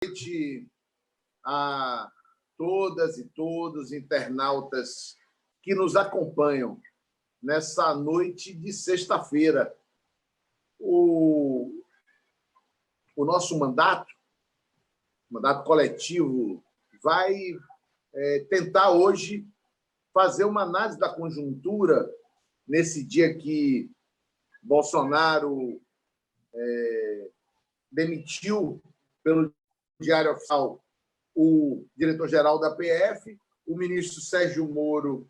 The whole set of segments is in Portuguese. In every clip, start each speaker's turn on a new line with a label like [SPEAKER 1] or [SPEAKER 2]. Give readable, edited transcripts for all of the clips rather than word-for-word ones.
[SPEAKER 1] noite a todas e todos internautas que nos acompanham nessa noite de sexta-feira. O nosso mandato coletivo, vai tentar hoje fazer uma análise da conjuntura nesse dia que Bolsonaro demitiu pelo Diário Oficial o diretor-geral da PF, o ministro Sérgio Moro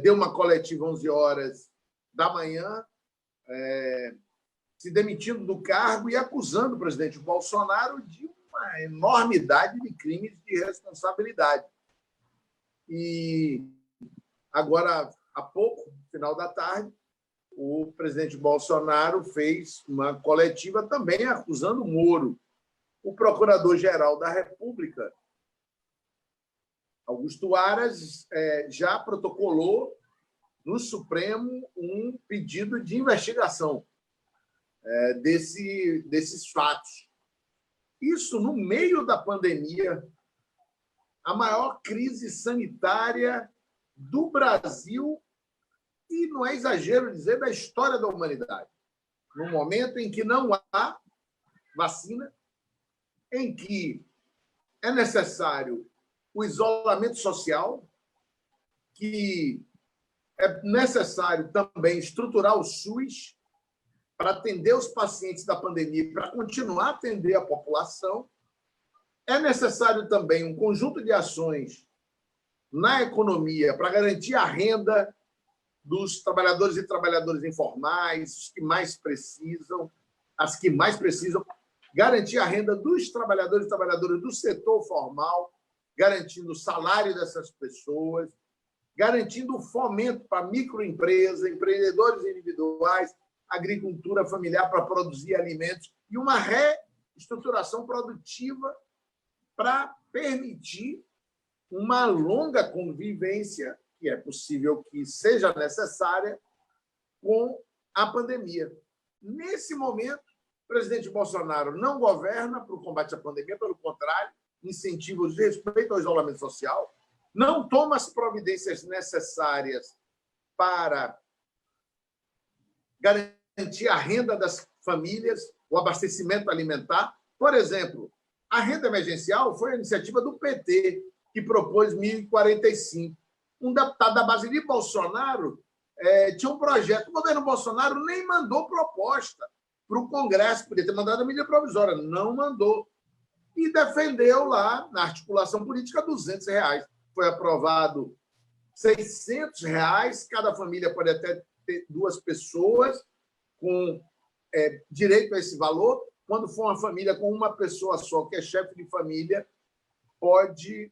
[SPEAKER 1] deu uma coletiva às 11 horas da manhã, se demitindo do cargo e acusando o presidente Bolsonaro de uma enormidade de crimes de responsabilidade. E agora, há pouco, no final da tarde, o presidente Bolsonaro fez uma coletiva também acusando o Moro. O procurador-geral da República, Augusto Aras, já protocolou no Supremo um pedido de investigação desses fatos. Isso no meio da pandemia, a maior crise sanitária do Brasil e, não é exagero dizer, da história da humanidade. No momento em que não há vacina, em que é necessário o isolamento social, que é necessário também estruturar o SUS para atender os pacientes da pandemia, para continuar a atender a população. É necessário também um conjunto de ações na economia para garantir a renda dos trabalhadores e trabalhadoras informais, os que mais precisam, as que mais precisam, garantir a renda dos trabalhadores e trabalhadoras do setor formal, garantindo o salário dessas pessoas, garantindo o fomento para microempresas, empreendedores individuais, agricultura familiar para produzir alimentos e uma reestruturação produtiva para permitir uma longa convivência, que é possível que seja necessária, com a pandemia. Nesse momento, o presidente Bolsonaro não governa para o combate à pandemia, pelo contrário, incentiva o desrespeito ao isolamento social, não toma as providências necessárias para garantir a renda das famílias, o abastecimento alimentar. Por exemplo, a renda emergencial foi a iniciativa do PT, que propôs 1.045. Um deputado da base de Bolsonaro tinha um projeto. O governo Bolsonaro nem mandou proposta para o Congresso, podia ter mandado a medida provisória, não mandou. E defendeu lá, na articulação política, R$200. Foi aprovado R$600, cada família pode até ter 2 pessoas com direito a esse valor. Quando for uma família com uma pessoa só, que é chefe de família, pode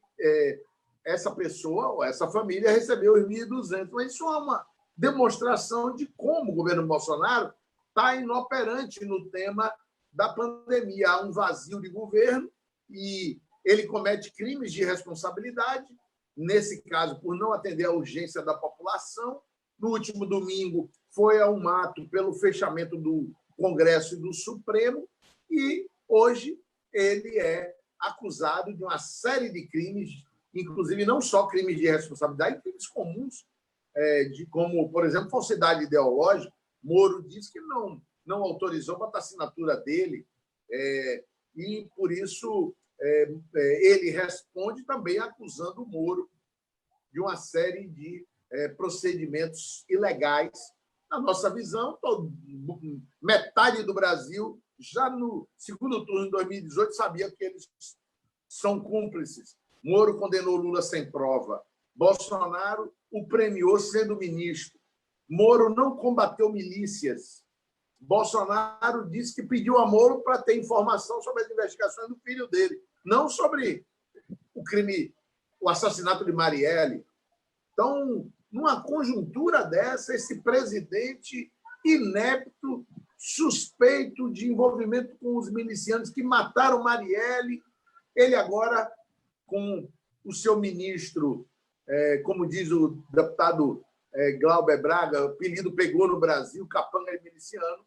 [SPEAKER 1] essa pessoa ou essa família receber os 1.200. Mas isso é uma demonstração de como o governo Bolsonaro está inoperante no tema da pandemia. Há um vazio de governo e ele comete crimes de responsabilidade, nesse caso, por não atender à urgência da população. No último domingo, foi ao mato pelo fechamento do Congresso e do Supremo, e hoje ele é acusado de uma série de crimes, inclusive não só crimes de responsabilidade, crimes comuns, como, por exemplo, falsidade ideológica. Moro diz que não autorizou botar a assinatura dele, e, por isso, ele responde também acusando o Moro de uma série de procedimentos ilegais. Na nossa visão, metade do Brasil, já no segundo turno de 2018, sabia que eles são cúmplices. Moro condenou Lula sem prova. Bolsonaro o premiou sendo ministro. Moro não combateu milícias. Bolsonaro disse que pediu a Moro para ter informação sobre as investigações do filho dele, não sobre o crime, o assassinato de Marielle. Então, numa conjuntura dessa, esse presidente inepto, suspeito de envolvimento com os milicianos que mataram Marielle, ele agora, com o seu ministro, como diz o deputado Glauber Braga, o apelido pegou no Brasil, capanga miliciano,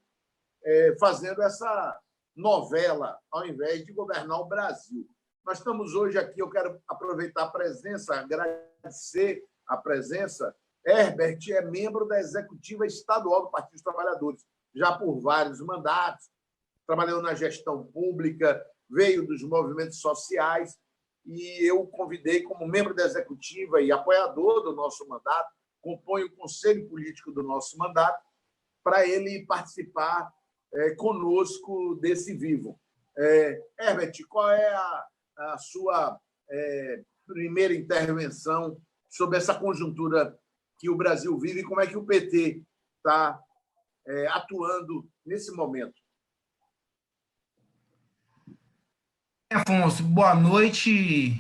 [SPEAKER 1] fazendo essa novela, ao invés de governar o Brasil. Nós estamos hoje aqui, eu quero aproveitar a presença, agradecer a presença. Herbert é membro da executiva estadual do Partido dos Trabalhadores, já por vários mandatos, trabalhou na gestão pública, veio dos movimentos sociais, e eu o convidei como membro da executiva e apoiador do nosso mandato, compõe o conselho político do nosso mandato, para ele participar conosco desse vivo. Herbert, qual é a sua primeira intervenção sobre essa conjuntura que o Brasil vive e como é que o PT está atuando nesse momento?
[SPEAKER 2] Afonso, boa noite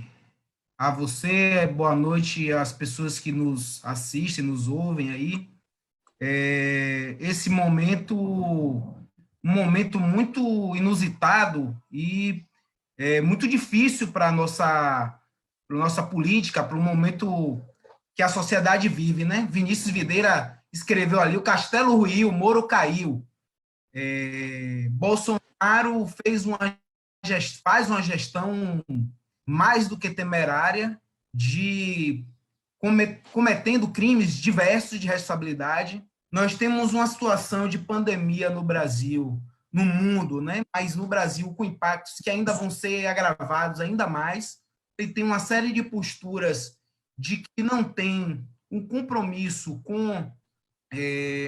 [SPEAKER 2] a você, boa noite às pessoas que nos assistem, nos ouvem aí. Esse momento, um momento muito inusitado e muito difícil para a nossa política, para o momento que a sociedade vive, né? Vinícius Videira escreveu ali: o castelo ruiu, o Moro caiu. Bolsonaro faz uma gestão mais do que temerária, cometendo crimes diversos de responsabilidade. Nós temos uma situação de pandemia no Brasil, no mundo, né? Mas no Brasil com impactos que ainda vão ser agravados ainda mais. E tem uma série de posturas de que não tem um compromisso com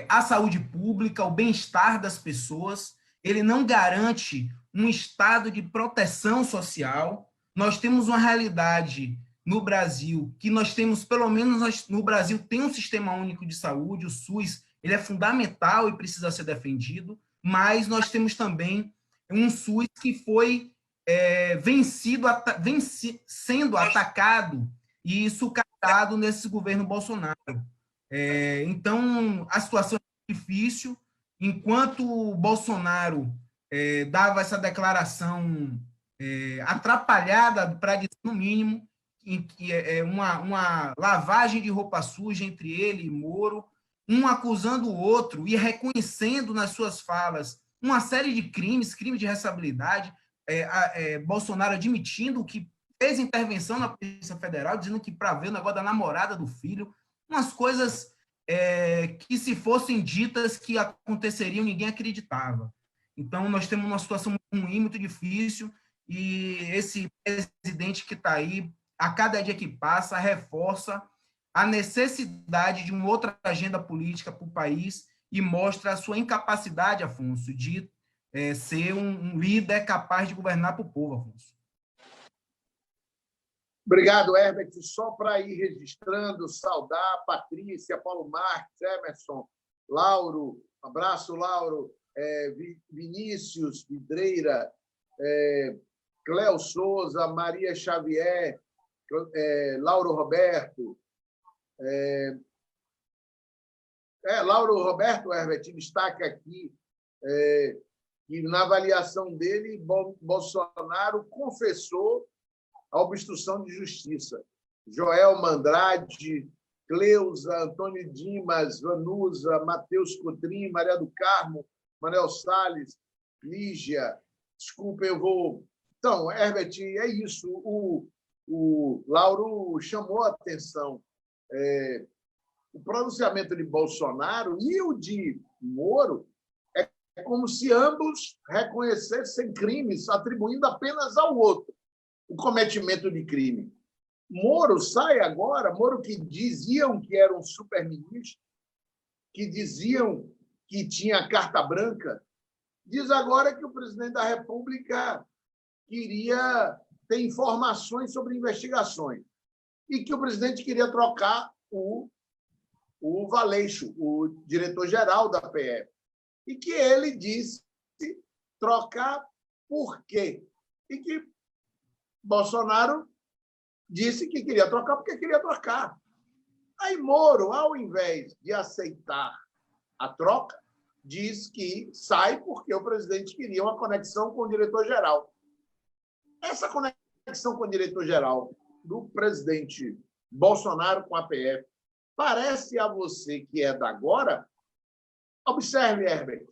[SPEAKER 2] a saúde pública, o bem-estar das pessoas. Ele não garante um estado de proteção social. Nós temos uma realidade no Brasil que nós temos, pelo menos no Brasil, tem um sistema único de saúde, o SUS, ele é fundamental e precisa ser defendido, mas nós temos também um SUS que foi sendo atacado e sucateado nesse governo Bolsonaro. Então, a situação é difícil. Enquanto o Bolsonaro dava essa declaração atrapalhada, para dizer no mínimo, que é uma lavagem de roupa suja entre ele e Moro, um acusando o outro e reconhecendo nas suas falas uma série de crimes de responsabilidade, Bolsonaro admitindo que fez intervenção na Polícia Federal, dizendo que para ver o negócio da namorada do filho, umas coisas que, se fossem ditas, que aconteceriam, ninguém acreditava. Então, nós temos uma situação muito ruim, muito difícil, e esse presidente que está aí, a cada dia que passa, reforça a necessidade de uma outra agenda política para o país e mostra a sua incapacidade, Afonso, de ser um líder capaz de governar para o povo, Afonso.
[SPEAKER 1] Obrigado, Herbert. Só para ir registrando, saudar Patrícia, Paulo Marques, Emerson, Lauro, abraço, Lauro, Vinícius Vidreira, Cléo Souza, Maria Xavier, Lauro Roberto. Lauro Roberto, Herbert, destaca aqui que, na avaliação dele, Bolsonaro confessou a obstrução de justiça. Joel Mandrade, Cleusa, Antônio Dimas, Vanusa, Matheus Cotrim, Maria do Carmo, Manuel Salles, Lígia. Desculpa, eu vou... Então, Herbert, é isso. O Lauro chamou a atenção. O pronunciamento de Bolsonaro e o de Moro é como se ambos reconhecessem crimes, atribuindo apenas ao outro o cometimento de crime. Moro sai agora, Moro, que diziam que era um superministro, que diziam que tinha carta branca, diz agora que o presidente da República queria ter informações sobre investigações e que o presidente queria trocar o Valeixo, o diretor-geral da PF, e que ele disse trocar por quê? E que Bolsonaro disse que queria trocar porque queria trocar. Aí Moro, ao invés de aceitar a troca, diz que sai porque o presidente queria uma conexão com o diretor-geral. Essa conexão com o diretor-geral do presidente Bolsonaro com a PF parece a você que é da agora? Observe, Herbert.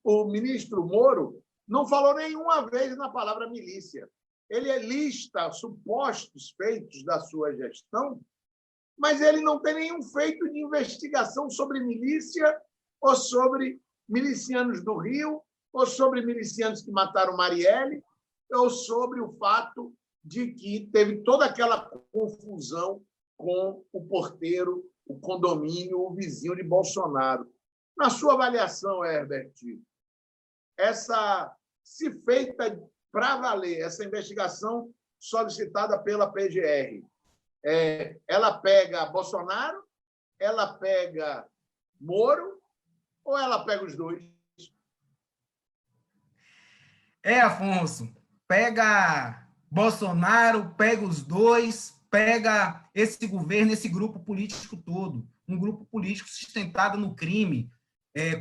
[SPEAKER 1] o ministro Moro não falou nenhuma vez na palavra milícia. Ele lista supostos feitos da sua gestão, mas ele não tem nenhum feito de investigação sobre milícia ou sobre milicianos do Rio, ou sobre milicianos que mataram Marielle, ou sobre o fato de que teve toda aquela confusão com o porteiro, o condomínio, o vizinho de Bolsonaro. Na sua avaliação, Herbert, se feita para valer, essa investigação solicitada pela PGR, ela pega Bolsonaro, ela pega Moro ou ela pega os dois?
[SPEAKER 2] Afonso, pega Bolsonaro, pega os dois, pega esse governo, esse grupo político todo, um grupo político sustentado no crime,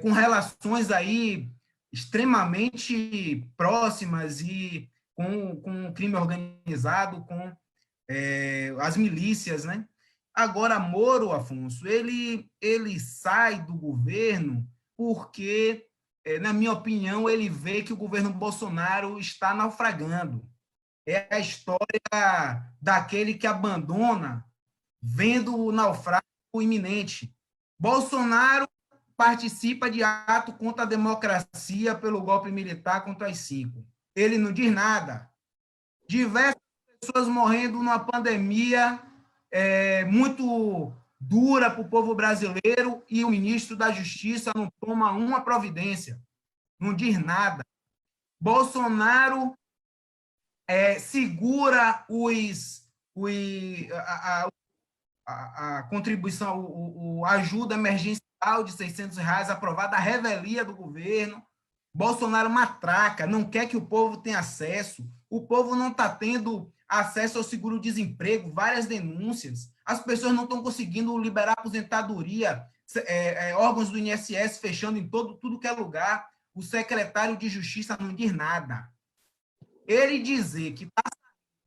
[SPEAKER 2] com relações aí extremamente próximas e com o crime organizado, com as milícias, né? Agora, Moro, Afonso, ele sai do governo porque, na minha opinião, ele vê que o governo Bolsonaro está naufragando. É a história daquele que abandona vendo o naufrágio iminente. Bolsonaro participa de ato contra a democracia pelo golpe militar contra as 5. Ele não diz nada. Diversas pessoas morrendo numa pandemia muito dura para o povo brasileiro e o ministro da Justiça não toma uma providência, não diz nada. Bolsonaro segura a contribuição, a ajuda emergencial de R$600 aprovada, a revelia do governo. Bolsonaro matraca, não quer que o povo tenha acesso. O povo não está tendo acesso ao seguro-desemprego, várias denúncias. As pessoas não estão conseguindo liberar aposentadoria, órgãos do INSS fechando em tudo que é lugar. O secretário de Justiça não diz nada. Ele dizer que está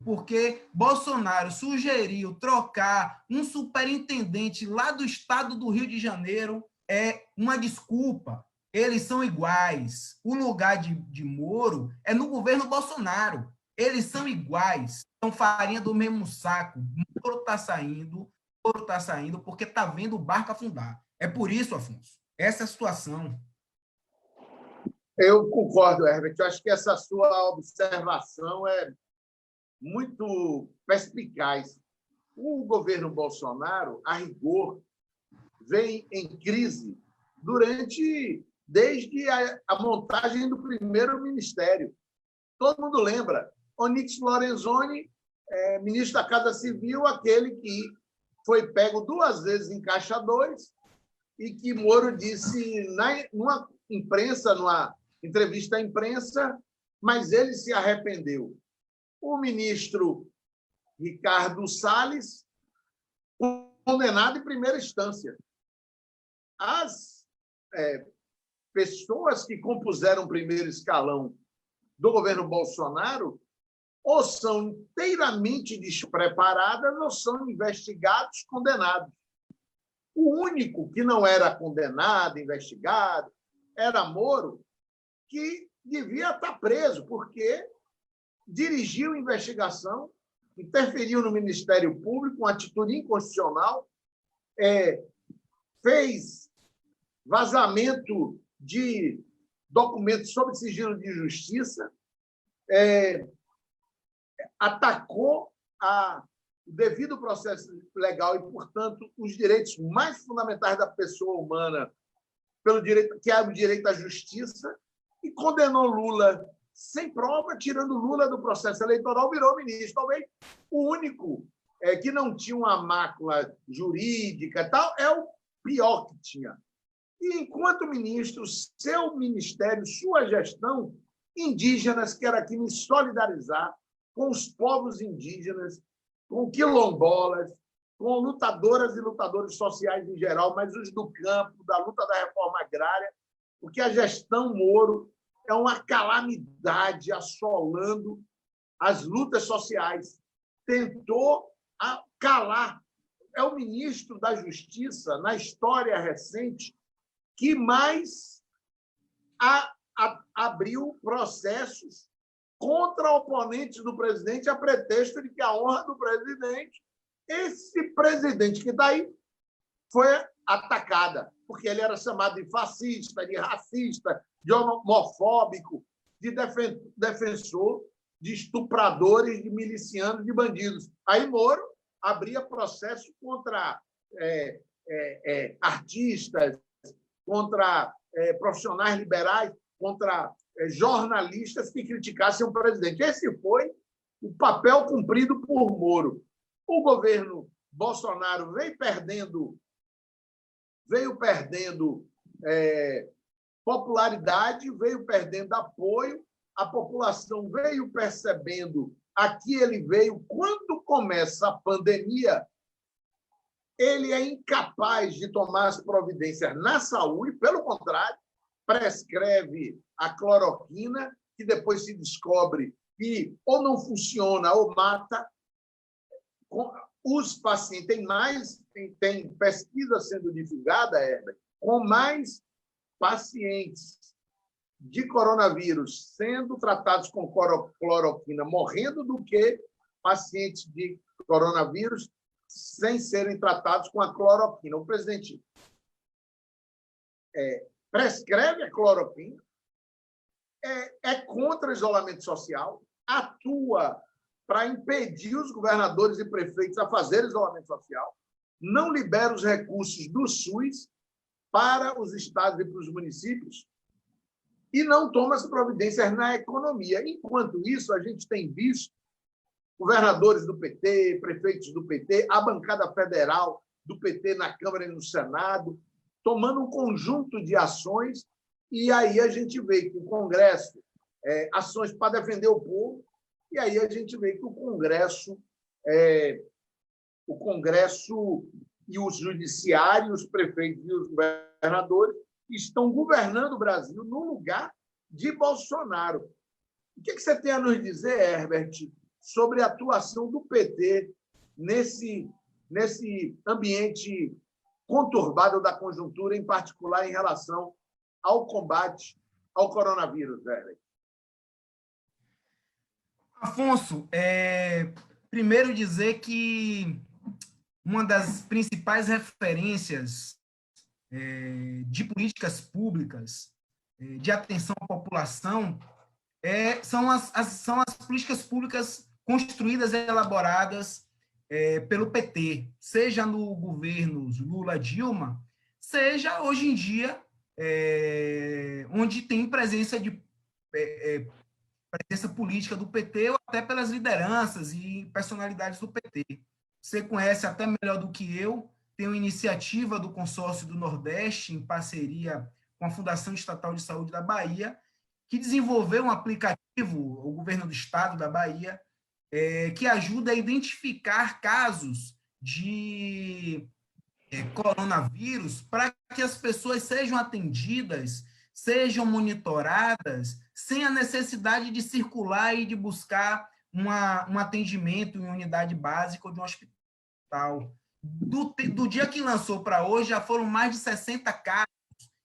[SPEAKER 2] porque Bolsonaro sugeriu trocar um superintendente lá do estado do Rio de Janeiro é uma desculpa. Eles são iguais. O lugar de Moro é no governo Bolsonaro. Eles são iguais. São farinha do mesmo saco. Moro está saindo porque está vendo o barco afundar. É por isso, Afonso. Essa é a situação.
[SPEAKER 1] Eu concordo, Herbert. Eu acho que essa sua observação é muito perspicaz. O governo Bolsonaro, a rigor, vem em crise desde a montagem do primeiro ministério. Todo mundo lembra. Onyx Lorenzoni, ministro da Casa Civil, aquele que foi pego 2 vezes em Caixa 2 e que Moro disse numa entrevista à imprensa, mas ele se arrependeu. O ministro Ricardo Salles, condenado em primeira instância. As pessoas que compuseram o primeiro escalão do governo Bolsonaro ou são inteiramente despreparadas ou são investigados, condenados. O único que não era condenado, investigado, era Moro, que devia estar preso, porque dirigiu investigação, interferiu no Ministério Público, uma atitude inconstitucional, fez vazamento de documentos sob sigilo de justiça, atacou o devido processo legal e, portanto, os direitos mais fundamentais da pessoa humana, que é o direito à justiça, e condenou Lula sem prova, tirando Lula do processo eleitoral, virou ministro. Talvez o único que não tinha uma mácula jurídica e tal, é o pior que tinha. E, enquanto ministro, seu ministério, sua gestão, indígenas, quero aqui me solidarizar com os povos indígenas, com quilombolas, com lutadoras e lutadores sociais em geral, mas os do campo, da luta da reforma agrária, porque a gestão Moro é uma calamidade assolando as lutas sociais. Tentou calar. É o ministro da Justiça, na história recente, que mais abriu processos contra oponentes do presidente a pretexto de que a honra do presidente, esse presidente que está aí, foi atacada, porque ele era chamado de fascista, de racista, de homofóbico, de defensor de estupradores, de milicianos, de bandidos. Aí Moro abria processo contra artistas, contra profissionais liberais, contra jornalistas que criticassem o presidente. Esse foi o papel cumprido por Moro. O governo Bolsonaro veio perdendo popularidade, veio perdendo apoio, a população veio percebendo a que ele veio. Quando começa a pandemia, ele é incapaz de tomar as providências na saúde, pelo contrário, prescreve a cloroquina, que depois se descobre que ou não funciona ou mata. Os pacientes, tem pesquisa sendo divulgada, Herbert, com mais pacientes de coronavírus sendo tratados com cloroquina, morrendo, do que pacientes de coronavírus sem serem tratados com a cloroquina. O presidente prescreve a cloroquina, é contra o isolamento social, atua para impedir os governadores e prefeitos a fazer isolamento social, não libera os recursos do SUS para os estados e para os municípios e não toma as providências na economia. Enquanto isso, a gente tem visto governadores do PT, prefeitos do PT, a bancada federal do PT na Câmara e no Senado, tomando um conjunto de ações, e aí a gente vê que o Congresso, ações para defender o povo, e aí a gente vê que o Congresso e os judiciários, os prefeitos e os governadores estão governando o Brasil no lugar de Bolsonaro. O que você tem a nos dizer, Herbert, sobre a atuação do PT nesse ambiente conturbado da conjuntura, em particular em relação ao combate ao coronavírus, Herbert?
[SPEAKER 2] Afonso, primeiro dizer que uma das principais referências de políticas públicas, de atenção à população, são as políticas públicas construídas e elaboradas pelo PT, seja no governo Lula-Dilma, seja hoje em dia, onde tem presença política do PT, ou até pelas lideranças e personalidades do PT. Você conhece até melhor do que eu, tem uma iniciativa do Consórcio do Nordeste, em parceria com a Fundação Estatal de Saúde da Bahia, que desenvolveu um aplicativo, o governo do estado da Bahia, que ajuda a identificar casos de coronavírus para que as pessoas sejam atendidas, sejam monitoradas, sem a necessidade de circular e de buscar um atendimento em unidade básica ou de um hospital. Do dia que lançou para hoje, já foram mais de 60 casos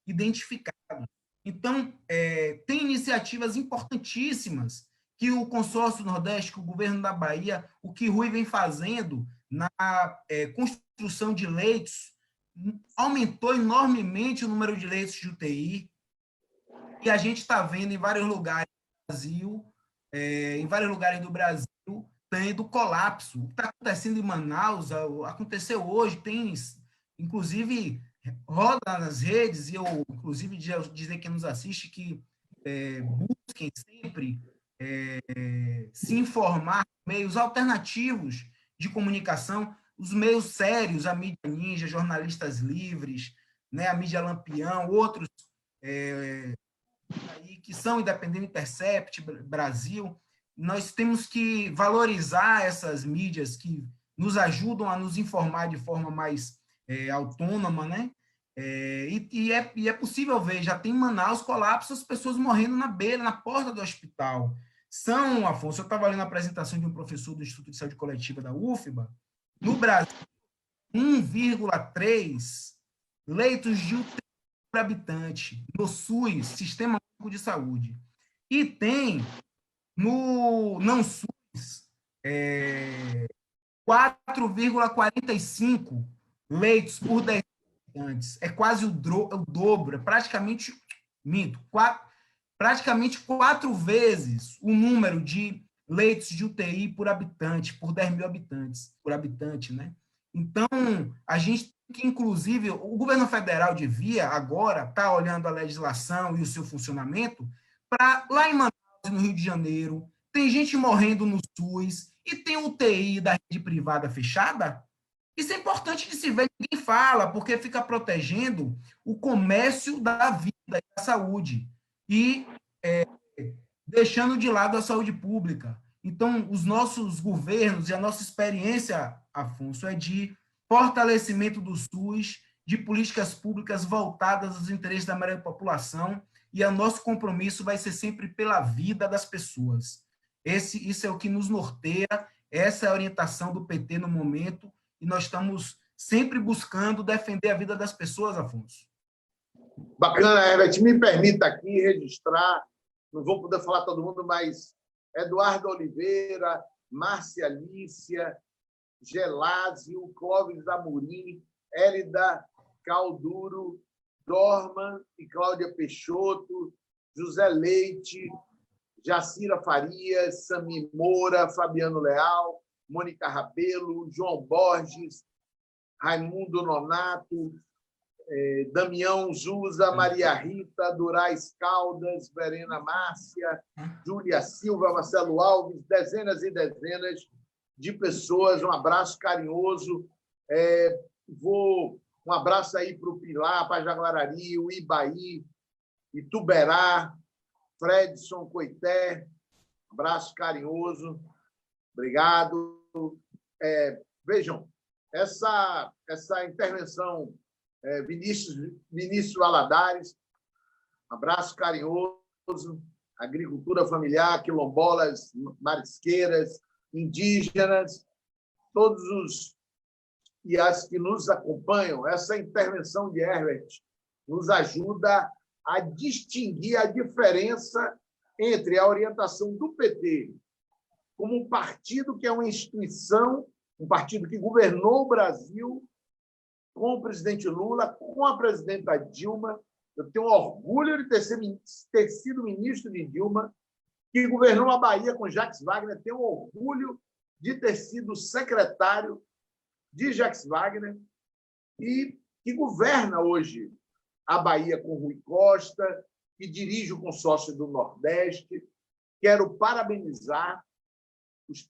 [SPEAKER 2] identificados. Então, tem iniciativas importantíssimas que o Consórcio Nordeste, que o governo da Bahia, o que Rui vem fazendo na construção de leitos, aumentou enormemente o número de leitos de UTI, e a gente está vendo em vários lugares do Brasil, tendo colapso. O que está acontecendo em Manaus, aconteceu hoje, tem, inclusive, roda nas redes, e eu, inclusive, dizer quem nos assiste que busquem sempre se informar meios alternativos de comunicação, os meios sérios, a mídia Ninja, jornalistas livres, né, a mídia Lampião, outros aí que são independentes, Intercept, Brasil. Nós temos que valorizar essas mídias que nos ajudam a nos informar de forma mais autônoma, né? E é possível ver, já tem em Manaus colapso, as pessoas morrendo na beira, na porta do hospital. Afonso, eu estava lendo a apresentação de um professor do Instituto de Saúde Coletiva da UFBA, no Brasil, 1,3 leitos de UTI por habitante no SUS, Sistema Único de Saúde. E tem no não SUS 4,45 leitos por 10 habitantes. É quase o dobro, é praticamente, praticamente 4 vezes o número de leitos de UTI por habitante, por 10 mil habitantes, por habitante, né? Então, a gente que, inclusive, o governo federal devia agora estar olhando a legislação e o seu funcionamento para, lá em Manaus, no Rio de Janeiro, tem gente morrendo no SUS e tem UTI da rede privada fechada. Isso é importante de se ver, ninguém fala, porque fica protegendo o comércio da vida e da saúde e deixando de lado a saúde pública. Então, os nossos governos e a nossa experiência, Afonso, é de fortalecimento do SUS, de políticas públicas voltadas aos interesses da maioria da população, e o nosso compromisso vai ser sempre pela vida das pessoas. Isso é o que nos norteia, essa é a orientação do PT no momento, e nós estamos sempre buscando defender a vida das pessoas, Afonso.
[SPEAKER 1] Bacana, Herbert. Me permita aqui registrar, não vou poder falar todo mundo, mas Eduardo Oliveira, Márcia Alícia, Gelásio, Clóvis Amorim, Hélida Calduro, Dorman e Cláudia Peixoto, José Leite, Jacira Farias, Sami Moura, Fabiano Leal, Mônica Rabelo, João Borges, Raimundo Nonato, Damião Zusa, Maria Rita, Durais Caldas, Verena Márcia, Júlia Silva, Marcelo Alves, dezenas e dezenas de pessoas. Um abraço carinhoso. Um abraço aí para o Pilar, para Jaguarari, o Ibaí, Ituberá, Fredson Coité. Abraço carinhoso. Obrigado. Vejam, essa intervenção, Vinícius Valadares, abraço carinhoso, agricultura familiar, quilombolas, marisqueiras, indígenas, todos os e as que nos acompanham. Essa intervenção de Herbert nos ajuda a distinguir a diferença entre a orientação do PT como um partido que é uma instituição, um partido que governou o Brasil com o presidente Lula, com a presidenta Dilma. Eu tenho orgulho de ter sido ministro de Dilma, que governou a Bahia com Jacques Wagner. Tenho orgulho de ter sido secretário de Jacques Wagner e que governa hoje a Bahia com Rui Costa, que dirige o consórcio do Nordeste. Quero parabenizar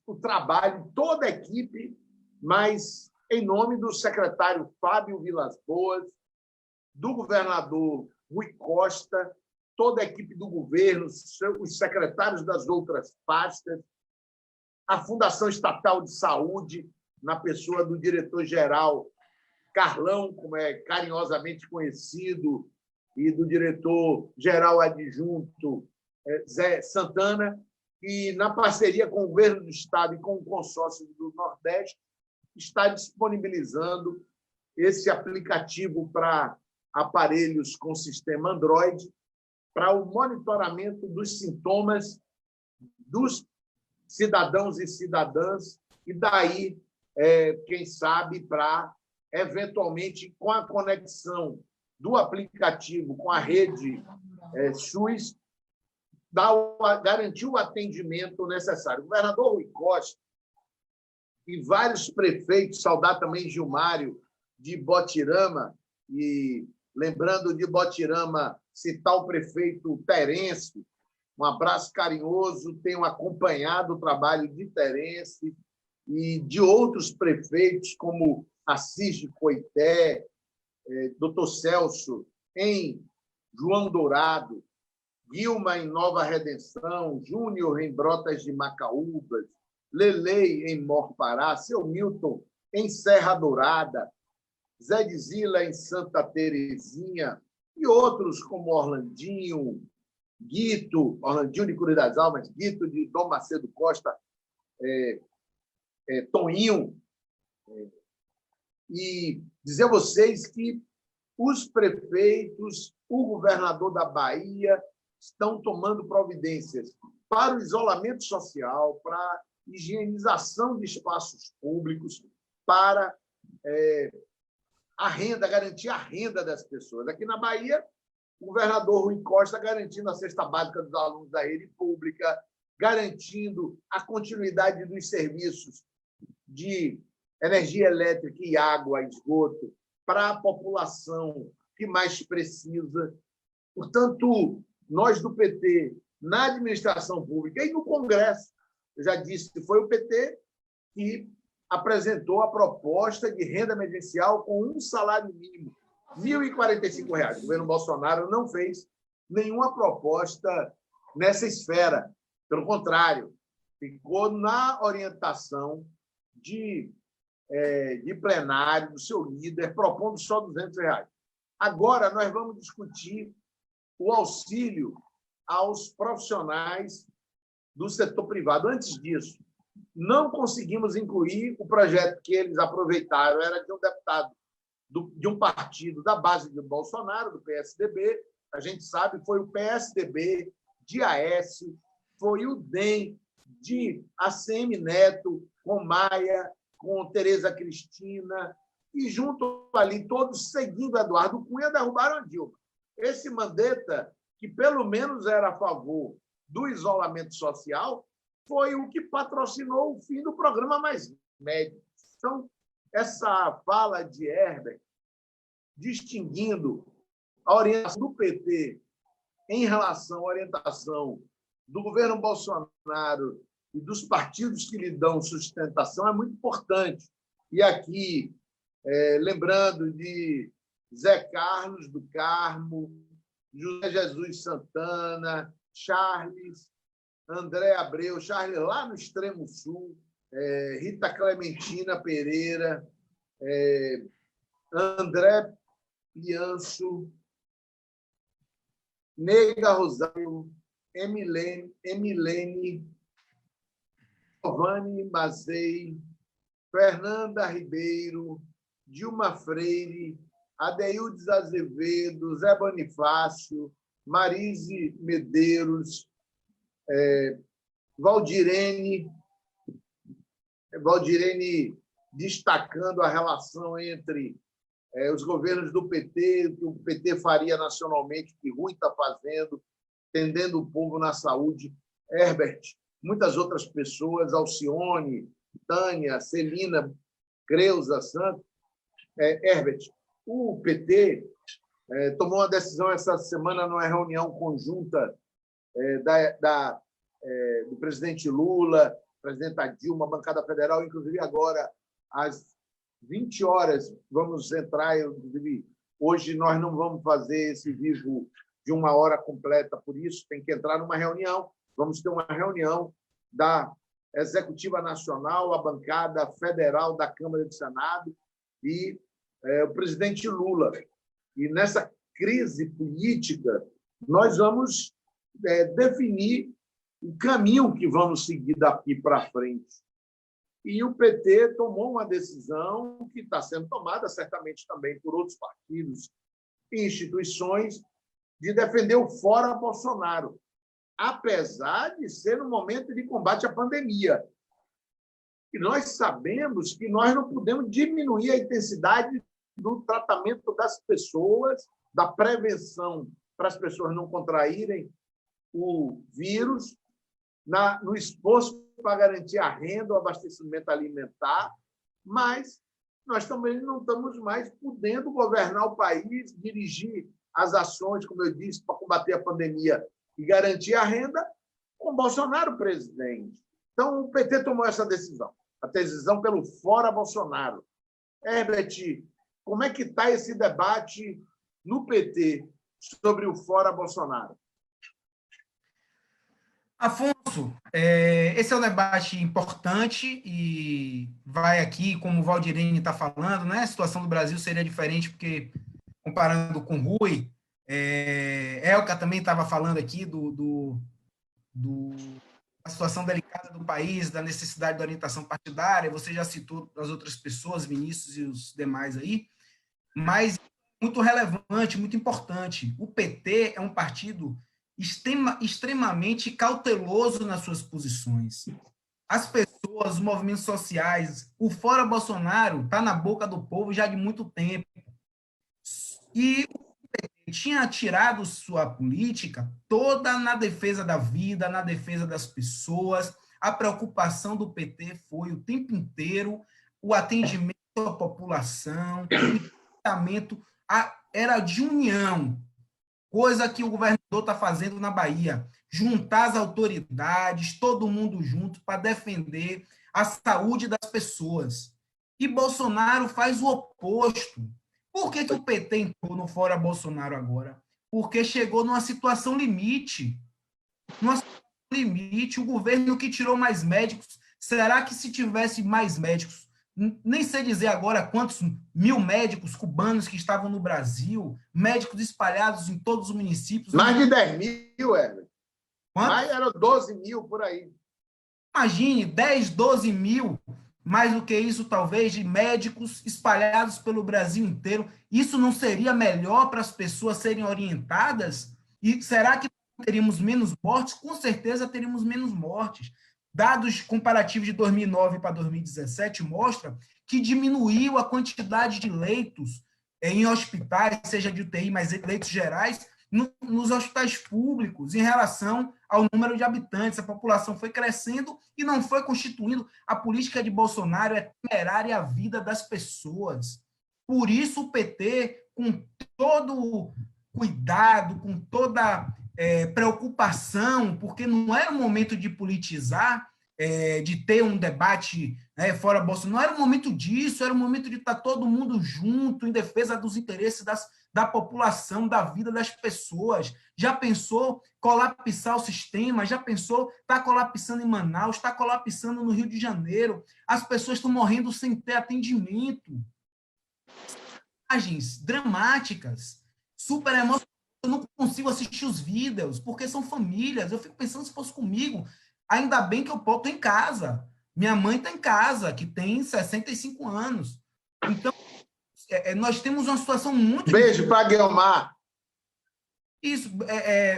[SPEAKER 1] o trabalho de toda a equipe, mas em nome do secretário Fábio Vilas Boas, do governador Rui Costa, toda a equipe do governo, os secretários das outras pastas, a Fundação Estatal de Saúde, na pessoa do diretor-geral Carlão, como é carinhosamente conhecido, e do diretor-geral adjunto Zé Santana, e, na parceria com o governo do Estado e com o consórcio do Nordeste, está disponibilizando esse aplicativo para aparelhos com sistema Android para o monitoramento dos sintomas dos cidadãos e cidadãs, e daí, quem sabe, para, eventualmente, com a conexão do aplicativo com a rede SUS, garantir o atendimento necessário. O governador Rui Costa e vários prefeitos, saudar também Gilmário de Botirama, e lembrando de Botirama, citar o prefeito Terence, um abraço carinhoso, tenho acompanhado o trabalho de Terence e de outros prefeitos, como Assis de Coité, Dr. Celso em João Dourado, Guilma em Nova Redenção, Júnior em Brotas de Macaúbas, Lelei em Morpará, Seu Milton em Serra Dourada, Zé de Zila em Santa Terezinha, e outros como Orlandinho, Guito, Orlandinho de Cruz das Almas, Guito de Dom Macedo Costa, Toninho, e dizer a vocês que os prefeitos, o governador da Bahia estão tomando providências para o isolamento social, para a higienização de espaços públicos, para a renda, garantir a renda das pessoas. Aqui na Bahia, o governador Rui Costa garantindo a cesta básica dos alunos da rede pública, garantindo a continuidade dos serviços de energia elétrica e água, esgoto, para a população que mais precisa. Portanto, nós do PT, na administração pública e no Congresso, eu já disse que foi o PT que apresentou a proposta de renda emergencial com um salário mínimo, R$ 1.045. O governo Bolsonaro não fez nenhuma proposta nessa esfera. Pelo contrário, ficou na orientação de plenário do seu líder, propondo só R$ 200. Agora, nós vamos discutir o auxílio aos profissionais do setor privado. Antes disso, não conseguimos incluir o projeto que eles aproveitaram, era de um deputado de um partido da base do Bolsonaro, do PSDB, a gente sabe, foi o PSDB de Aécio, foi o DEM de ACM Neto, com Maia, com Tereza Cristina, e junto ali, todos seguindo Eduardo Cunha, derrubaram a Dilma. Esse Mandetta, que pelo menos era a favor do isolamento social, foi o que patrocinou o fim do programa Mais Médico. Então, essa fala de Herbert, distinguindo a orientação do PT em relação à orientação do governo Bolsonaro e dos partidos que lhe dão sustentação, é muito importante. E aqui, lembrando de Zé Carlos do Carmo, José Jesus Santana, Charles, André Abreu, Charles lá no extremo sul, Rita Clementina Pereira, André Pianço, Neiga Rosário, Emilene, Giovanni Mazei, Fernanda Ribeiro, Dilma Freire, Adeildes Azevedo, Zé Bonifácio, Marise Medeiros, Valdirene destacando a relação entre os governos do PT, que o PT faria nacionalmente, que Rui está fazendo, tendendo o povo na saúde. Herbert, muitas outras pessoas, Alcione, Tânia, Celina, Creuza, Santos. Herbert, o PT tomou uma decisão essa semana numa reunião conjunta do presidente Lula, presidenta Dilma, bancada federal, inclusive agora, às 20 horas, vamos entrar, inclusive, hoje nós não vamos fazer esse vivo de 1 hora completa, por isso tem que entrar numa reunião, vamos ter uma reunião da Executiva Nacional, a bancada federal da Câmara e do Senado e o presidente Lula. E nessa crise política, nós vamos definir o caminho que vamos seguir daqui para frente. E o PT tomou uma decisão que está sendo tomada, certamente também por outros partidos e instituições, de defender o fora Bolsonaro, apesar de ser um momento de combate à pandemia. E nós sabemos que nós não podemos diminuir a intensidade do tratamento das pessoas, da prevenção para as pessoas não contraírem o vírus, no esforço para garantir a renda, o abastecimento alimentar, mas nós também não estamos mais podendo governar o país, dirigir as ações, como eu disse, para combater a pandemia e garantir a renda com Bolsonaro presidente. Então, o PT tomou essa decisão, a decisão pelo fora Bolsonaro. Herbert, como é que está esse debate no PT sobre o fora Bolsonaro?
[SPEAKER 2] Afonso, esse é um debate importante e vai aqui, como o Valdirene está falando, né? A situação do Brasil seria diferente, porque, comparando com o Rui, Elka também estava falando aqui da situação delicada do país, da necessidade da orientação partidária, você já citou as outras pessoas, Vinícius e os demais aí, mas muito relevante, muito importante. O PT é um partido extremamente cauteloso nas suas posições. As pessoas, os movimentos sociais, o Fora Bolsonaro está na boca do povo já de muito tempo. E tinha tirado sua política toda na defesa da vida, na defesa das pessoas. A preocupação do PT foi o tempo inteiro o atendimento à população, o tratamento era de união, coisa que o governador está fazendo na Bahia, juntar as autoridades, todo mundo junto para defender a saúde das pessoas. E Bolsonaro faz o oposto. Por que o PT entrou no Fora Bolsonaro agora? Porque chegou numa situação limite. Numa situação limite, o governo que tirou mais médicos, será que se tivesse mais médicos, nem sei dizer agora quantos mil médicos cubanos que estavam no Brasil, médicos espalhados em todos os municípios.
[SPEAKER 1] Mais de 10 mil, Herbert.
[SPEAKER 2] Mais
[SPEAKER 1] eram 12 mil por aí.
[SPEAKER 2] Imagine, 10, 12 mil, mais do que isso, talvez, de médicos espalhados pelo Brasil inteiro. Isso não seria melhor para as pessoas serem orientadas? E será que teríamos menos mortes? Com certeza teríamos menos mortes. Dados comparativos de 2009 para 2017 mostram que diminuiu a quantidade de leitos em hospitais, seja de UTI, mas leitos gerais, nos hospitais públicos, em relação ao número de habitantes. A população foi crescendo e não foi constituindo. A política de Bolsonaro é temerária à vida das pessoas. Por isso, o PT, com todo cuidado, com toda preocupação, porque não era o momento de politizar, de ter um debate fora Bolsonaro, não era o momento disso, era o momento de estar todo mundo junto em defesa dos interesses da população, da vida das pessoas. Já pensou colapsar o sistema? Já pensou está colapsando em Manaus, está colapsando no Rio de Janeiro? As pessoas estão morrendo sem ter atendimento. Imagens dramáticas, super emocionantes. Eu não consigo assistir os vídeos, porque são famílias. Eu fico pensando, se fosse comigo, ainda bem que eu estou em casa. Minha mãe está em casa, que tem 65 anos. Então, nós temos uma situação muito
[SPEAKER 1] Beijo para Guilmar.
[SPEAKER 2] Isso,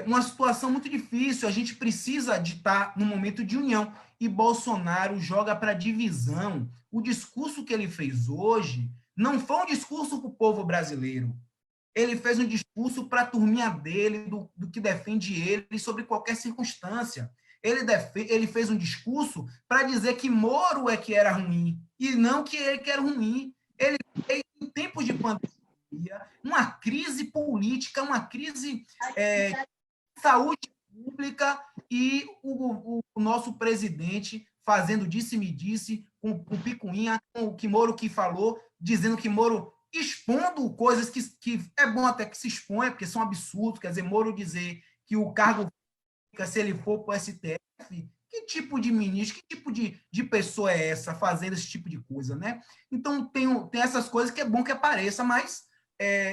[SPEAKER 2] uma situação muito difícil. A gente precisa de estar num momento de união. E Bolsonaro joga para divisão. O discurso que ele fez hoje não foi um discurso para o povo brasileiro. Ele fez um discurso para a turminha dele, do que defende ele, sobre qualquer circunstância. Ele fez um discurso para dizer que Moro é que era ruim, e não que ele que era ruim. Ele fez, em tempos de pandemia, uma crise política, uma crise de saúde pública, e o nosso presidente fazendo disse-me-disse, com picuinha, com o que Moro que falou, dizendo que Moro expondo coisas que é bom até que se exponha, porque são absurdos. Quer dizer, Moro dizer que o cargo fica se ele for para o STF, que tipo de ministro, que tipo de pessoa é essa fazendo esse tipo de coisa, né? Então, tem essas coisas que é bom que apareça, mas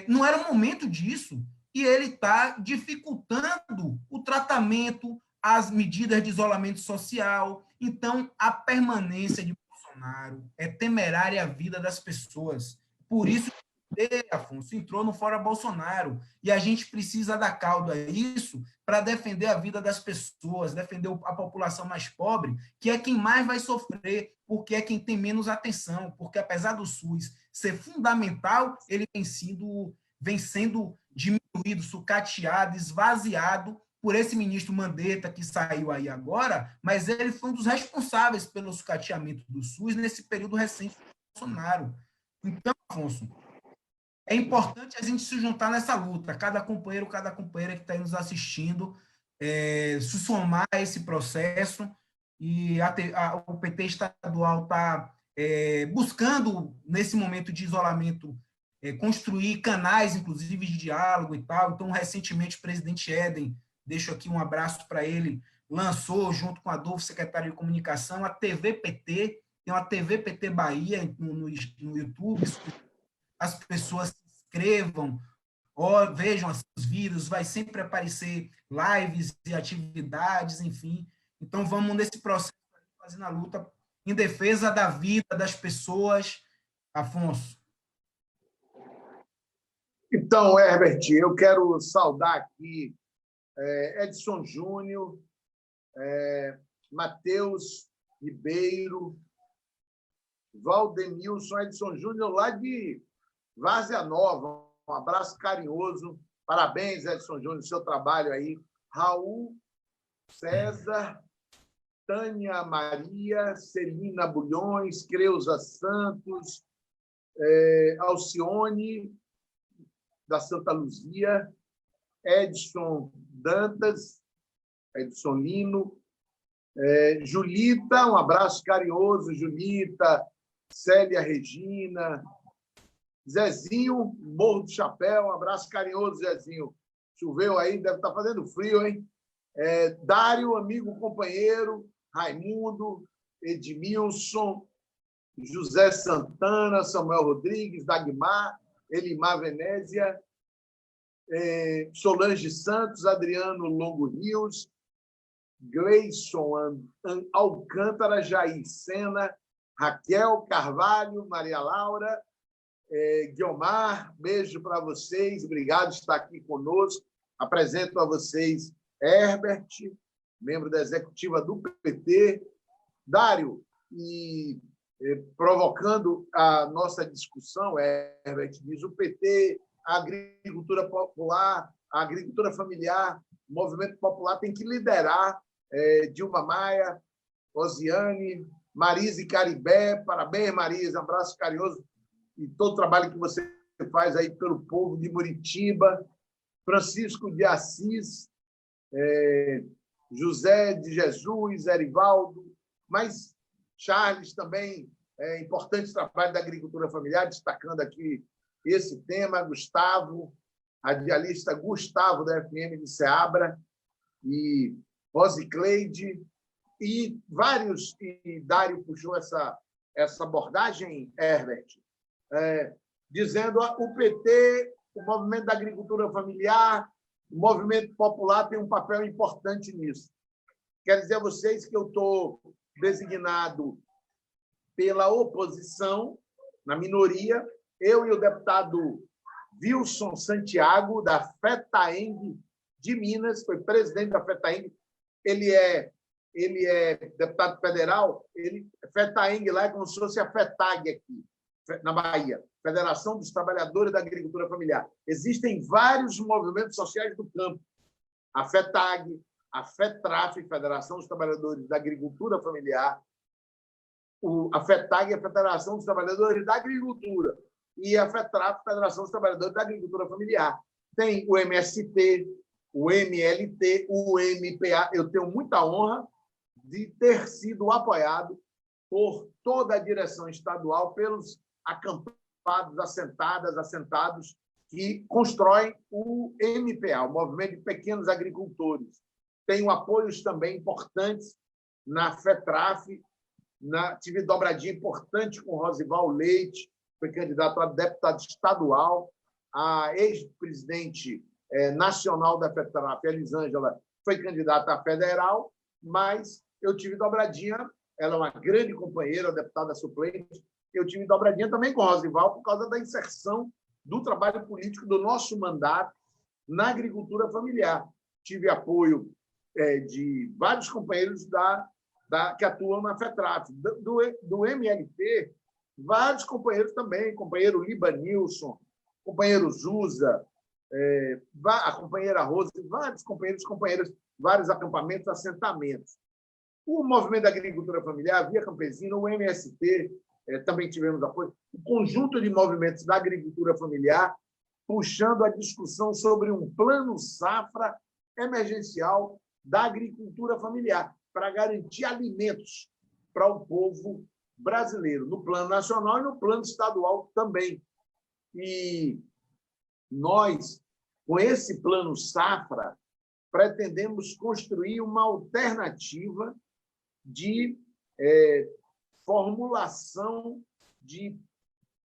[SPEAKER 2] não era o momento disso, e ele está dificultando o tratamento, as medidas de isolamento social. Então, a permanência de Bolsonaro é temerária à vida das pessoas. Por isso, Afonso, entrou no Fora Bolsonaro. E a gente precisa dar caldo a isso para defender a vida das pessoas, defender a população mais pobre, que é quem mais vai sofrer, porque é quem tem menos atenção, porque apesar do SUS ser fundamental, ele vem sendo diminuído, sucateado, esvaziado por esse ministro Mandetta, que saiu aí agora, mas ele foi um dos responsáveis pelo sucateamento do SUS nesse período recente do Bolsonaro. Então, Afonso, é importante a gente se juntar nessa luta, cada companheiro, cada companheira que está aí nos assistindo, se somar a esse processo, e o PT estadual está buscando, nesse momento de isolamento, construir canais, inclusive, de diálogo e tal. Então, recentemente, o presidente Éden, deixo aqui um abraço para ele, lançou, junto com a Adolfo, secretário de Comunicação, a TV PT, tem uma TV PT Bahia no YouTube. As pessoas se inscrevam, vejam os vídeos, vai sempre aparecer lives e atividades, enfim. Então, vamos nesse processo, fazendo a luta em defesa da vida das pessoas. Afonso.
[SPEAKER 1] Então, Herbert, eu quero saudar aqui Edson Júnior, Matheus Ribeiro, Valdemilson, Edson Júnior, lá de Várzea Nova. Um abraço carinhoso. Parabéns, Edson Júnior, seu trabalho aí. Raul, César, Tânia Maria, Celina Bulhões, Creuza Santos, Alcione, da Santa Luzia, Edson Dantas, Edson Lino, Julita, um abraço carinhoso, Julita, Célia Regina, Zezinho, Morro do Chapéu, um abraço carinhoso, Zezinho. Choveu aí, deve estar fazendo frio, hein? Dário, amigo, companheiro, Raimundo, Edmilson, José Santana, Samuel Rodrigues, Dagmar, Elimar Venésia, Solange Santos, Adriano Longo Rios, Gleison Alcântara, Jair Sena, Raquel Carvalho, Maria Laura, Guiomar, beijo para vocês, obrigado por estar aqui conosco. Apresento a vocês Herbert, membro da executiva do PT, Dário, e provocando a nossa discussão, Herbert diz, o PT, a agricultura popular, a agricultura familiar, o movimento popular tem que liderar Dilma Maia, Osiane, Marise Caribé, parabéns, Marise, um abraço carinhoso e todo o trabalho que você faz aí pelo povo de Muritiba, Francisco de Assis, José de Jesus, Erivaldo, mas Charles também, importante trabalho da agricultura familiar, destacando aqui esse tema, Gustavo, radialista Gustavo, da FM de Ceabra, e Rosicleide, e vários, e Dário puxou essa abordagem, Herbert, dizendo que o PT, o movimento da agricultura familiar, o movimento popular tem um papel importante nisso. Quero dizer a vocês que eu estou designado pela oposição, na minoria, eu e o deputado Wilson Santiago, da FETAENG de Minas, foi presidente da FETAENG, ele é deputado federal, FETAENG lá é como se fosse a FETAG aqui, na Bahia, Federação dos Trabalhadores da Agricultura Familiar. Existem vários movimentos sociais do campo, a FETAG, a FETRAF, Federação dos Trabalhadores da Agricultura Familiar, a FETAG, a Federação dos Trabalhadores da Agricultura, e a FETRAF, Federação dos Trabalhadores da Agricultura Familiar. Tem o MST, o MLT, o MPA. Eu tenho muita honra de ter sido apoiado por toda a direção estadual, pelos acampados, assentados, que constroem o MPA, o Movimento de Pequenos Agricultores. Tenho apoios também importantes na FETRAF, tive dobradinha importante com Rosival Leite, foi candidato a deputado estadual, a ex-presidente nacional da FETRAF, Elisângela, foi candidata a federal, mas eu tive dobradinha, ela é uma grande companheira, deputada suplente, eu tive dobradinha também com Rosival por causa da inserção do trabalho político do nosso mandato na agricultura familiar. Tive apoio de vários companheiros que atuam na FETRAF. Do MLT, vários companheiros também, companheiro Libanilson, companheiro Zusa, a companheira Rosa, vários companheiros, companheiras, vários acampamentos, assentamentos. O Movimento da Agricultura Familiar, a Via Campesina, o MST, também tivemos apoio, o conjunto de movimentos da agricultura familiar, puxando a discussão sobre um plano safra emergencial da agricultura familiar, para garantir alimentos para o povo brasileiro, no plano nacional e no plano estadual também. E nós, com esse plano safra, pretendemos construir uma alternativa de formulação de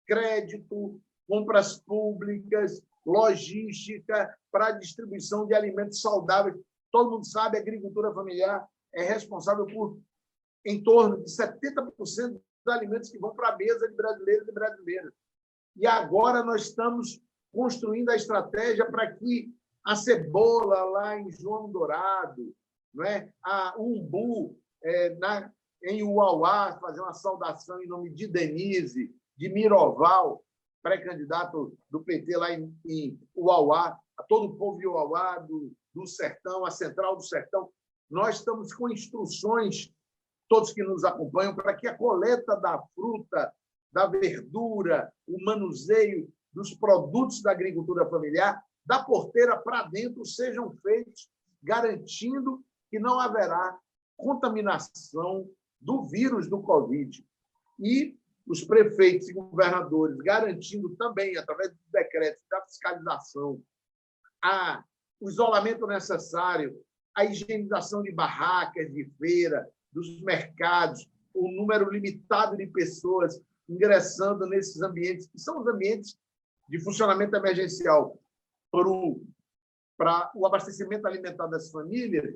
[SPEAKER 1] crédito, compras públicas, logística para a distribuição de alimentos saudáveis. Todo mundo sabe, a agricultura familiar é responsável por em torno de 70% dos alimentos que vão para a mesa de brasileiros e brasileiras. E agora nós estamos construindo a estratégia para que a cebola lá em João Dourado, não é? A umbu em Uauá, fazer uma saudação em nome de Denise, de Miroval, pré-candidato do PT lá em Uauá, a todo o povo de Uauá, do Sertão, a Central do Sertão. Nós estamos com instruções, todos que nos acompanham, para que a coleta da fruta, da verdura, o manuseio dos produtos da agricultura familiar, da porteira para dentro, sejam feitos, garantindo que não haverá contaminação do vírus do Covid. E os prefeitos e governadores garantindo também, através do decreto da fiscalização, o isolamento necessário, a higienização de barracas, de feira, dos mercados, o número limitado de pessoas ingressando nesses ambientes, que são os ambientes de funcionamento emergencial para o abastecimento alimentar das famílias.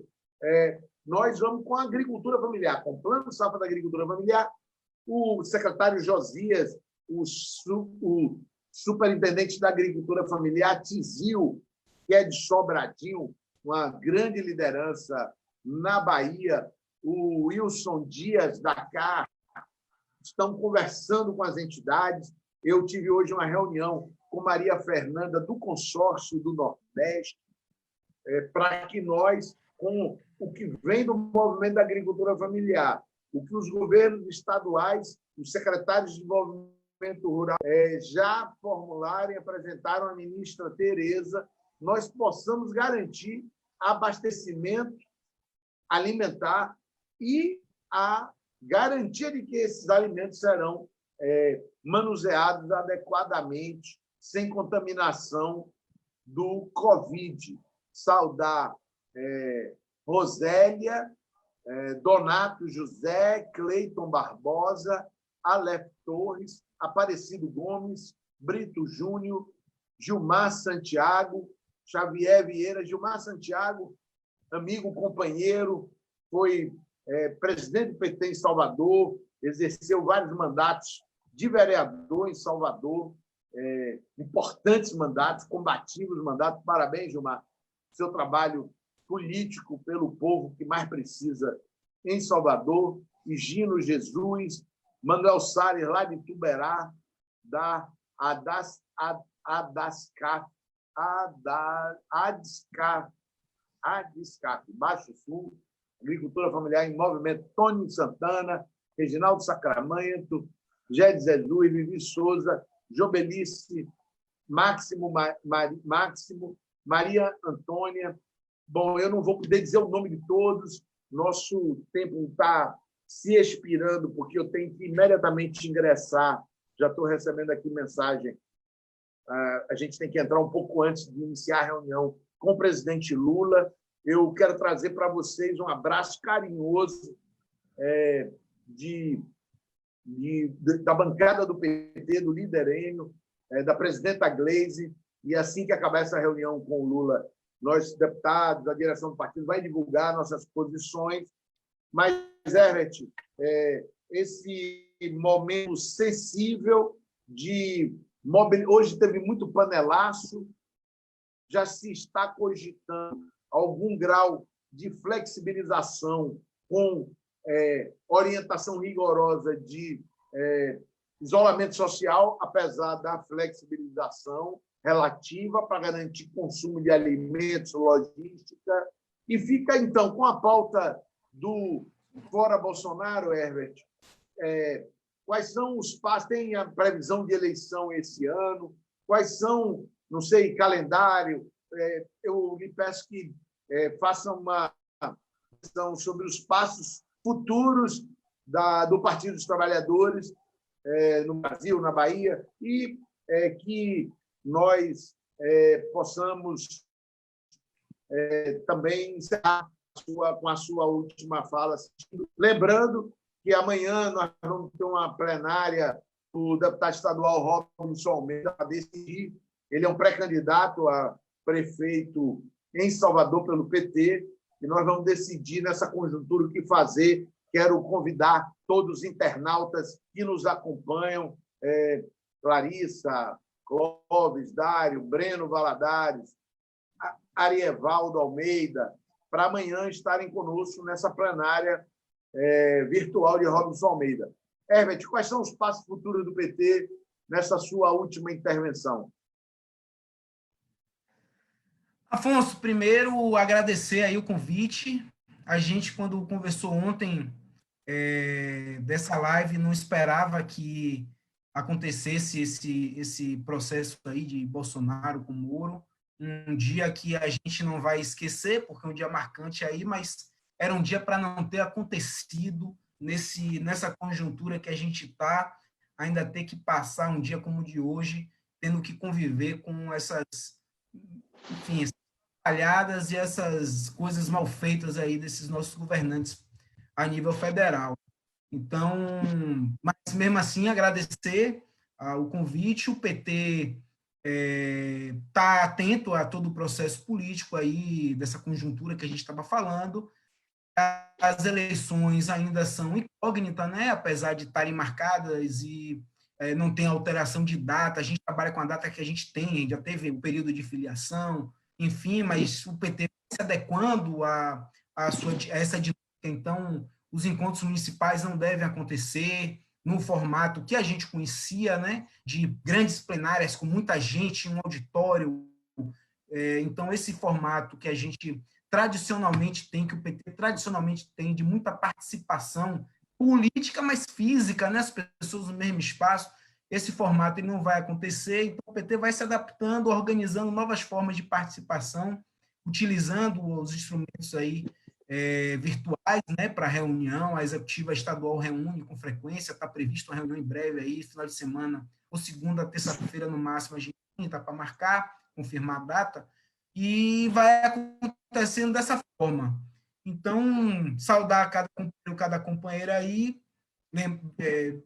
[SPEAKER 1] Nós vamos com a agricultura familiar, com o Plano Safra da Agricultura Familiar. O secretário Josias, o superintendente da Agricultura Familiar, Tizil, que é de Sobradinho, uma grande liderança na Bahia, o Wilson Dias, da CAR, estão conversando com as entidades. Eu tive hoje uma reunião com Maria Fernanda, do Consórcio do Nordeste, para que nós, com o que vem do movimento da agricultura familiar, o que os governos estaduais, os secretários de desenvolvimento rural já formularam e apresentaram à ministra Tereza, nós possamos garantir abastecimento alimentar e a garantia de que esses alimentos serão manuseados adequadamente, sem contaminação do Covid. Saudar Rosélia, Donato José, Cleiton Barbosa, Aleph Torres, Aparecido Gomes, Brito Júnior, Gilmar Santiago, Xavier Vieira. Gilmar Santiago, amigo, companheiro, foi presidente do PT em Salvador, exerceu vários mandatos de vereador em Salvador, importantes mandatos, combativos mandatos. Parabéns, Gilmar, seu trabalho político pelo povo que mais precisa em Salvador. E Gino Jesus, Manuel Salles, lá de Tuberá, da ADSCAF, Baixo Sul, Agricultura Familiar em Movimento, Tony Santana, Reginaldo Sacramento, Gédes Jesus, Vivi Souza, Jobelice, Máximo, Maria Antônia. Bom, eu não vou poder dizer o nome de todos, nosso tempo está se expirando, porque eu tenho que imediatamente ingressar. Já estou recebendo aqui mensagem. A gente tem que entrar um pouco antes de iniciar a reunião com o presidente Lula. Eu quero trazer para vocês um abraço carinhoso da bancada do PT, do líder Enio, da presidenta Gleisi, e assim que acabar essa reunião com o Lula, nós, deputados, a direção do partido, vai divulgar nossas posições. Mas, Herbert, esse momento sensível de hoje teve muito panelaço, já se está cogitando algum grau de flexibilização com orientação rigorosa de isolamento social, apesar da flexibilização relativa para garantir consumo de alimentos, logística. E fica, então, com a pauta do Fora Bolsonaro, Herbert, quais são os passos? Tem a previsão de eleição esse ano? Quais são, não sei, calendário? Eu lhe peço que faça uma questão sobre os passos futuros do Partido dos Trabalhadores no Brasil, na Bahia, e que nós possamos também encerrar com a sua última fala. Lembrando que amanhã nós vamos ter uma plenária do deputado estadual Robinson Almeida para decidir. Ele é um pré-candidato a prefeito em Salvador pelo PT, e nós vamos decidir nessa conjuntura o que fazer. Quero convidar todos os internautas que nos acompanham, Larissa, Clóvis, Dário, Breno Valadares, Arievaldo Almeida, para amanhã estarem conosco nessa plenária virtual de Robson Almeida. Herbert, quais são os passos futuros do PT nessa sua última intervenção?
[SPEAKER 2] Afonso, primeiro agradecer aí o convite. A gente, quando conversou ontem dessa live, não esperava que acontecesse esse processo aí de Bolsonaro com Moro. Um dia que a gente não vai esquecer, porque é um dia marcante aí, mas era um dia para não ter acontecido nessa conjuntura que a gente está, ainda ter que passar um dia como o de hoje, tendo que conviver com essas, enfim, falhadas e essas coisas mal feitas aí desses nossos governantes a nível federal. Então, mas mesmo assim, agradecer o convite. O PT está atento a todo o processo político aí, dessa conjuntura que a gente estava falando. As eleições ainda são incógnitas, né? Apesar de estarem marcadas e não tem alteração de data, a gente trabalha com a data que a gente tem, já teve o período de filiação, enfim, mas o PT se adequando a essa dinâmica. Então, os encontros municipais não devem acontecer no formato que a gente conhecia, né, de grandes plenárias com muita gente em um auditório. Então, esse formato que a gente tradicionalmente tem, que o PT tradicionalmente tem, de muita participação política, mas física, né, as pessoas no mesmo espaço, esse formato ele não vai acontecer, então o PT vai se adaptando, organizando novas formas de participação, utilizando os instrumentos aí virtuais, né, para reunião. A executiva estadual reúne com frequência, está previsto uma reunião em breve aí, final de semana, ou segunda, terça-feira no máximo, a gente está para marcar, confirmar a data, e vai acontecendo dessa forma. Então, saudar cada companheiro aí,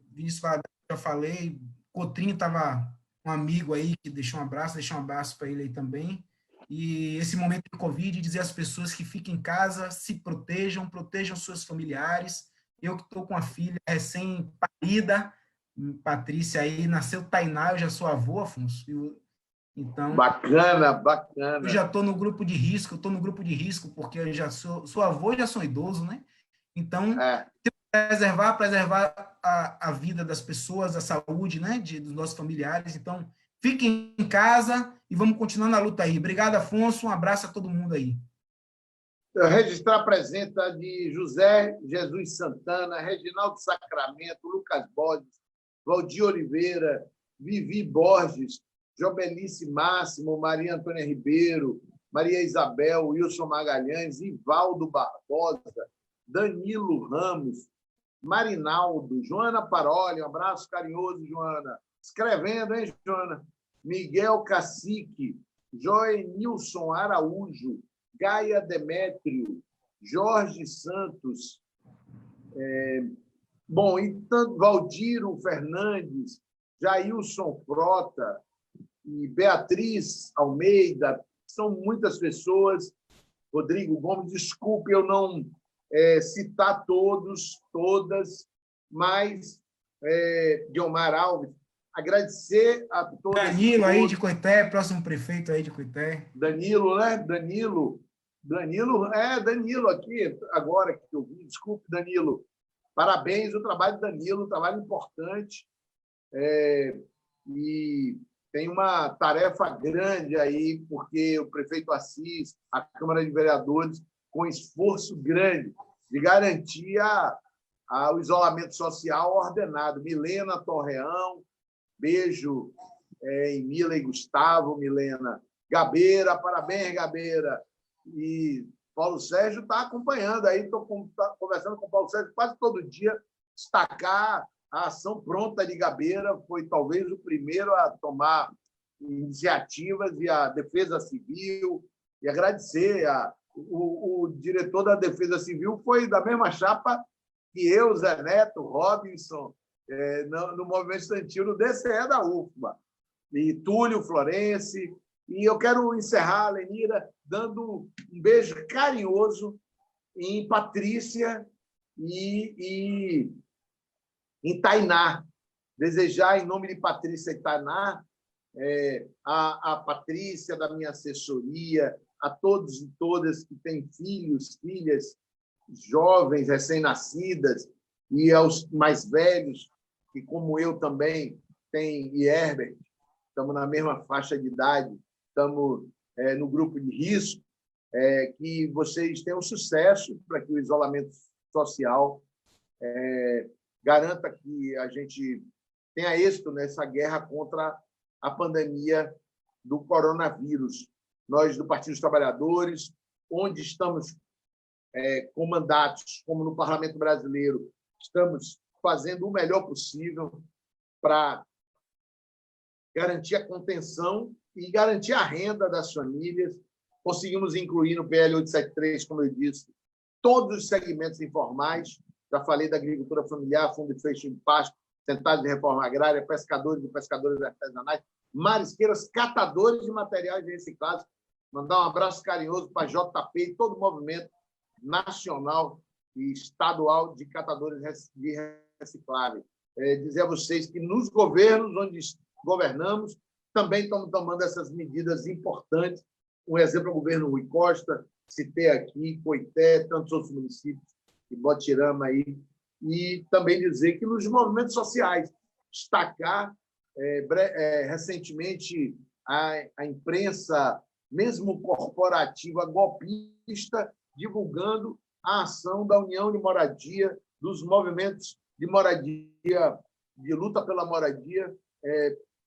[SPEAKER 2] Vinícius Valadares, já falei, Cotrinho estava um amigo aí que deixou um abraço para ele aí também. E esse momento de Covid, dizer às pessoas que fiquem em casa, se protejam seus familiares. Eu que estou com a filha recém-parida, Patrícia aí, nasceu Tainá, eu já sou avô, Afonso. Então,
[SPEAKER 1] bacana.
[SPEAKER 2] eu já estou no grupo de risco, porque eu já sou avô e já sou idoso, né? Então, preservar a vida das pessoas, a saúde, né, dos nossos familiares. Então, fiquem em casa e vamos continuar na luta aí. Obrigado, Afonso. Um abraço a todo mundo aí.
[SPEAKER 1] Registrar a presença de José Jesus Santana, Reginaldo Sacramento, Lucas Borges, Valdir Oliveira, Vivi Borges, Jobelice Máximo, Maria Antônia Ribeiro, Maria Isabel, Wilson Magalhães, Ivaldo Barbosa, Danilo Ramos, Marinaldo, Joana Paroli, um abraço carinhoso, Joana. Escrevendo, hein, Joana? Miguel Cacique, Joenilson Araújo, Gaia Demétrio, Jorge Santos, então, Valdiro Fernandes, Jailson Frota e Beatriz Almeida, são muitas pessoas. Rodrigo Gomes, desculpe eu não citar todos, todas, mas Guilmar Alves, agradecer a todos.
[SPEAKER 2] Danilo aí de Coité, próximo prefeito aí de Coité.
[SPEAKER 1] Danilo, né? Danilo aqui, agora que eu vi, desculpe, Danilo. Parabéns, o trabalho do Danilo, um trabalho importante. E tem uma tarefa grande aí, porque o prefeito Assis, a Câmara de Vereadores, com esforço grande de garantir o isolamento social ordenado. Milena Torreão, beijo em Mila e Gustavo, Milena. Gabeira, parabéns, Gabeira. E Paulo Sérgio está acompanhando aí, estou conversando com o Paulo Sérgio quase todo dia, destacar a ação pronta de Gabeira, foi talvez o primeiro a tomar iniciativas, e a Defesa Civil, e agradecer. O diretor da Defesa Civil foi da mesma chapa que eu, Zé Neto, Robinson, no movimento estudantil, no DCE da UFBA, e Túlio Florense. E eu quero encerrar, Lenira, dando um beijo carinhoso em Patrícia e em Tainá. Desejar, em nome de Patrícia e Tainá, a Patrícia, da minha assessoria, a todos e todas que têm filhos, filhas, jovens, recém-nascidas, e aos mais velhos, que, como eu também, tem e Herbert, estamos na mesma faixa de idade, estamos no grupo de risco, que vocês tenham sucesso para que o isolamento social garanta que a gente tenha êxito nessa guerra contra a pandemia do coronavírus. Nós, do Partido dos Trabalhadores, onde estamos com mandatos, como no Parlamento Brasileiro, estamos fazendo o melhor possível para garantir a contenção e garantir a renda das famílias. Conseguimos incluir no PL 873, como eu disse, todos os segmentos informais. Já falei da agricultura familiar, fundo de fecho de pasto, centrais de reforma agrária, pescadores e pescadoras artesanais, marisqueiras, catadores de materiais reciclados. Mandar um abraço carinhoso para a JP e todo o movimento nacional e estadual de catadores de recicláveis. Dizer a vocês que nos governos onde governamos também estamos tomando essas medidas importantes. Um exemplo é o governo Rui Costa, citei aqui, Coité, tantos outros municípios, e Botirama aí. E também dizer que nos movimentos sociais, destacar recentemente a imprensa, mesmo corporativa, golpista, divulgando a ação da União de Moradia, dos movimentos de moradia, de luta pela moradia,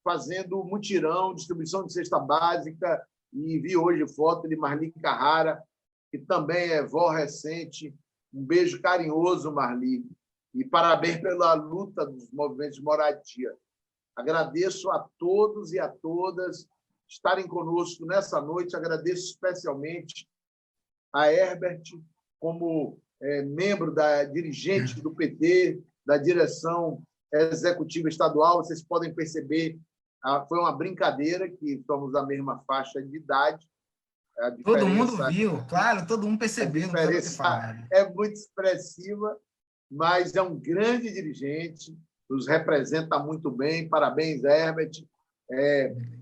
[SPEAKER 1] fazendo mutirão, distribuição de cesta básica, e vi hoje foto de Marli Carrara, que também é vó recente. Um beijo carinhoso, Marli, e parabéns pela luta dos movimentos de moradia. Agradeço a todos e a todas estarem conosco nessa noite. Agradeço especialmente a Herbert, como membro dirigente do PT, da direção executiva estadual. Vocês podem perceber, foi uma brincadeira, que somos da mesma faixa de idade.
[SPEAKER 2] Todo mundo viu, claro, todo mundo percebeu.
[SPEAKER 1] A diferença é muito expressiva, mas é um grande dirigente, nos representa muito bem. Parabéns, Herbert.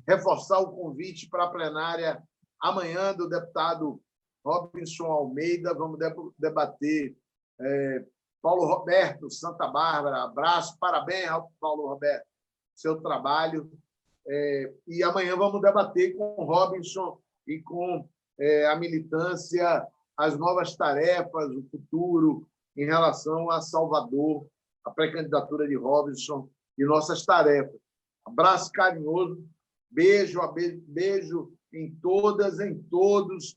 [SPEAKER 1] Reforçar o convite para a plenária amanhã do deputado Robinson Almeida. Vamos debater Paulo Roberto, Santa Bárbara. Abraço, parabéns, Paulo Roberto, seu trabalho. E amanhã vamos debater com o Robinson e com a militância as novas tarefas, o futuro em relação a Salvador, a pré-candidatura de Robinson e nossas tarefas. Abraço carinhoso, beijo em todas, em todos,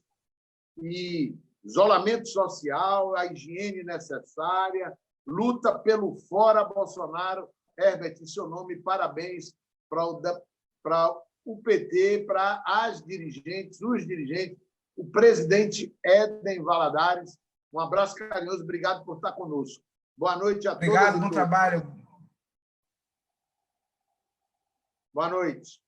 [SPEAKER 1] e isolamento social, a higiene necessária, luta pelo fora Bolsonaro. Herbert, em seu nome, parabéns para o PT, para as dirigentes, os dirigentes, o presidente Éden Valadares. Um abraço carinhoso, obrigado por estar conosco. Boa noite a todos.
[SPEAKER 2] Obrigado, bom trabalho.
[SPEAKER 1] Boa noite.